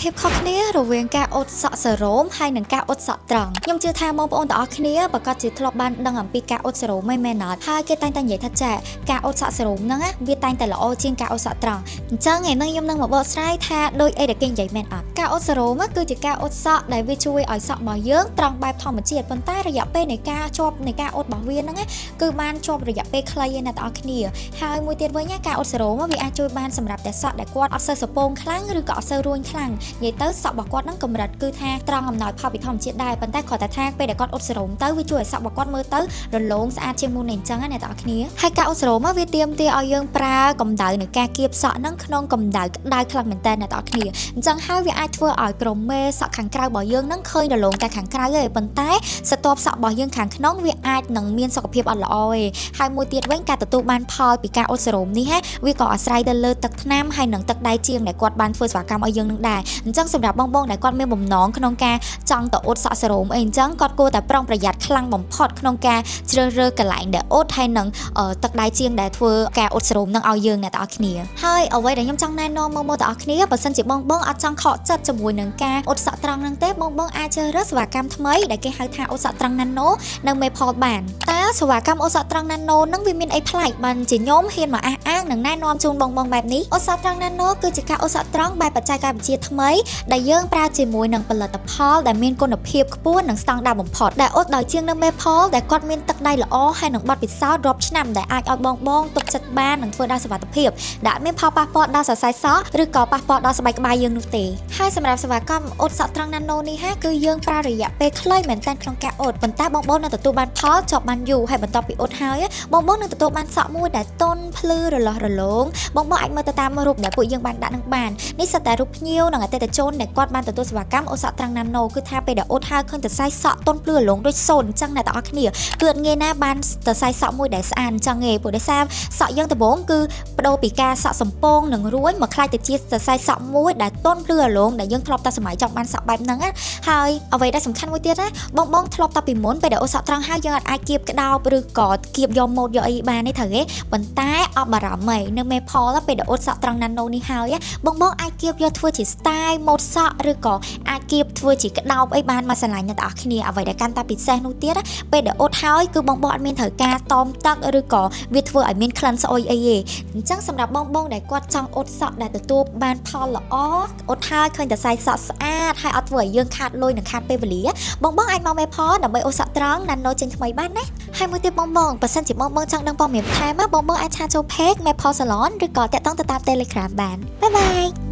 ភាពខុសគ្នារវាងការអ៊ុតសក់សេរ៉ូមហើយនិងការអ៊ុតសក់ត្រង់ខ្ញុំជឿថាបងប្អូនទាំងអស់គ្នាប្រកាសជាធ្លាប់បានដឹងអំពីការអ៊ុតសេរ៉ូមមែនអត់ហើយគេតែងតែនិយាយថាចាការអ៊ុតសក់សេរ៉ូមហ្នឹងវាតែងតែល្អជាងការអ៊ុតសក់ត្រង់អញ្ចឹងថ្ងៃនេះខ្ញុំនឹងមកបកស្រាយថាដូចអីដែលគេនិយាយមែនអត់ការអ៊ុតសេរ៉ូមគឺជាការអ៊ុតសក់ដែលវាជួយឲ្យសក់របស់យើងត្រង់បែបធម្មជាតិប៉ុន្តែរយៈពេលនៃការជាប់នៃការអ៊ុតរបស់វាហ្នឹងគឺបានជាប់រយៈពេលខ្លីណាស់ទាំងអស់គ្នាហើយមួយទៀតវិញការអ៊ុតសេរ៉ូមវាអាចជួយបានសម្រាប់តែសក់ដែលគាត់អត់សូវសពងខ្លាំងឬក៏អត់សូវរួញខ្លាំងនិយាយទៅសក់របស់គាត់នឹងកម្រិតគឺថាត្រង់អំណោយផលពីធម្មជាតិដែរប៉ុន្តែគាត់តែថាពេលដែលគាត់អ៊ុតសេរ៉ូមទៅវាជួយឲ្យសក់របស់គាត់មើលទៅរលោងស្អាតជាងមុននេះអញ្ចឹងណាអ្នកទាំងអស់គ្នាហើយការអ៊ុតសេរ៉ូមវាទាមទារឲ្យយើងប្រើកម្ដៅនៃការគៀបសក់ហ្នឹងក្នុងកម្ដៅក្ដៅខ្លាំងមែនតើអ្នកទាំងអស់គ្នាអញ្ចឹងហើយវាអាចធ្វើឲ្យក្រមេសក់ខាងក្រៅរបស់យើងហ្នឹងឃើញរលោងតែខាងក្រៅទេប៉ុន្តែស្ទាប់សក់របស់យើងខាងក្នុងវាអាចនឹងមានសុខភាពអត់ល្អទេហើយមួយទៀតវិញការទទួលបានផលពីការអ៊ុតសេរ៉ូមនេះវាក៏អាស្រ័យទៅលើទឹកថ្នាំហើយនិងទឹកដៃជាងដែលគាត់បានធ្វើសេវាកម្មឲ្យយើងនឹងដែរអញ្ចឹងសម្រាប់បងដែលគាត់មានបំណងក្នុងការចង់ទៅអ៊ុតសក់សេរ៉ូមអីអញ្ចឹងគាត់គួរតែប្រុងប្រយ័ត្នខ្លាំងបំផុតក្នុងការជ្រើសរើសកន្លែងដែលអ៊ុតហើយនឹងទឹកដៃជាងដែលធ្វើការអ៊ុតសេរ៉ូមនឹងឲ្យយើងអ្នកទាំងអស់គ្នាហើយអ្វីដែលខ្ញុំចង់ណែនាំមកទាំងអស់គ្នាបើសិនជាបងអត់ចង់ខកចិត្តជាមួយនឹងការអ៊ុតសក់ត្រង់ហ្នឹងទេបងអាចជ្រើសរើសសេវាកម្មថ្មីដែលគេហៅថាអ៊ុតសក់ត្រង់ Nano នៅ Maple បានតើសេវាកម្មអ៊ុតសក់ត្រង់ Nano ហ្នឹងវាមានអីប្លែកបានជាខ្ញុំហ៊ានមកអះអាងនិងណែនាំជូនបងបែបនេះអ៊ុតសក់ត្រង់ Nano គឺជាការអ៊ុតសក់ត្រង់បែបបច្ចេកវិទ្យាថ្មីដែលយើងប្រើជាមួយនឹងផលិតផលដែលមានគុណភាពខ្ពស់និងស្តង់ដារបំផុតដែលអ៊ុតដោយជាងនៅ Maple ដែលគាត់មានទឹកដៃល្អហើយនឹងបទពិសោធន៍រាប់ឆ្នាំដែលអាចឲ្យបងទុកចិត្តបាននិងធ្វើដោយសុវត្ថិភាពដែលមានផលប៉ះពាល់ដល់សរសៃសក់ឬក៏ប៉ះពាល់ដល់ស្បែកក្បាលយើងនោះទេហើយសម្រាប់សេវាកម្មអ៊ុតសក់ត្រង់ Nano នេះគឺយើងប្រើរយៈពេលខ្លីមែនទែនក្នុងការអ៊ុតប៉ុន្តែបងនឹងទទួលបានផលជាប់បានយូរហើយបន្ទាប់ពីអ៊ុតហើយបងនឹងទទួលបានសក់មួយដែលទន់ភ្លឺរលាស់រលោងបងអាចមើលទៅតាមរូបដែលពួកយើងបានដាក់នឹងបាននេះសិតតែរូបភ្ញៀវនិងអតិថិជនដែលគាត់បានទទួលសេវាកម្មអ៊ុតសក់ត្រង់ Nano គឺថាពេលដែលអ៊ុតហើយឃើញតែខ្សែសក់ទន់ភ្លឺរលោងដូចសូនអញ្ចឹងអ្នកទាំងអស់គ្នាគឺអត់ងាយណាបានតែខ្សែសក់មួយដែលស្អាតអញ្ចឹងទេព្រោះដោយសារសក់យើងដំបូងគឺបដូរពីការសក់សំពងនិងរួញមកខ្លាយទៅជាខ្សែសក់មួយដែលទន់ភ្លឺរលោងដែលយើងធ្លាប់តែសម័យចង់បានសក់បែបហ្នឹងហើយអ្វីដែលសំខាន់មួយទៀតណាបងធ្លាប់តែពីមុនពេលដែលអ៊ុតសក់ត្រង់ហើយយើងអាចគៀបក្តោបឬក៏គៀបយកម៉ូតយកអីបានទេត្រូវទេប៉ុន្តែអត់បារម្ភទេនៅ Maple ពេលដែលអ៊ុតសក់ត្រង់ Nano នេះហើយបងអាចគៀបយកធ្វើជា style ម៉ូតសក់ឬក៏អាចគៀបធ្វើជាក្តោបអីបានមកឆ្លាញ់អ្នកទាំងអស់គ្នាអ្វីដែលកាន់តែពិសេសនោះទៀតពេលដែលអ៊ុតហើយគឺបងអត់មានត្រូវការតមទឹកឬក៏វាធ្វើឲ្យមានក្លិនស្អុយអីទេអញ្ចឹងសម្រាប់បងដែលគាត់ចង់អ៊ុតសក់ដែលទទួលបានផលល្អអ៊ុតហើយឃើញតែខ្សែសក់ស្អាតហើយអត់ធ្វើឲ្យយើងខាតលុយនិងខាតពេលវេលាបងអាចមក Maple ដើម្បីអ៊ុតសក់ត្រង់ Nano ចេញថ្មីបានណាហើយមួយទៀតបងបើសិនជាបងចង់ដឹងព័ត៌មានបន្ថែមបងអាចឆាចូល page Maple Salon ឬក៏តាក់ទងទៅតាម Telegram បានបាយ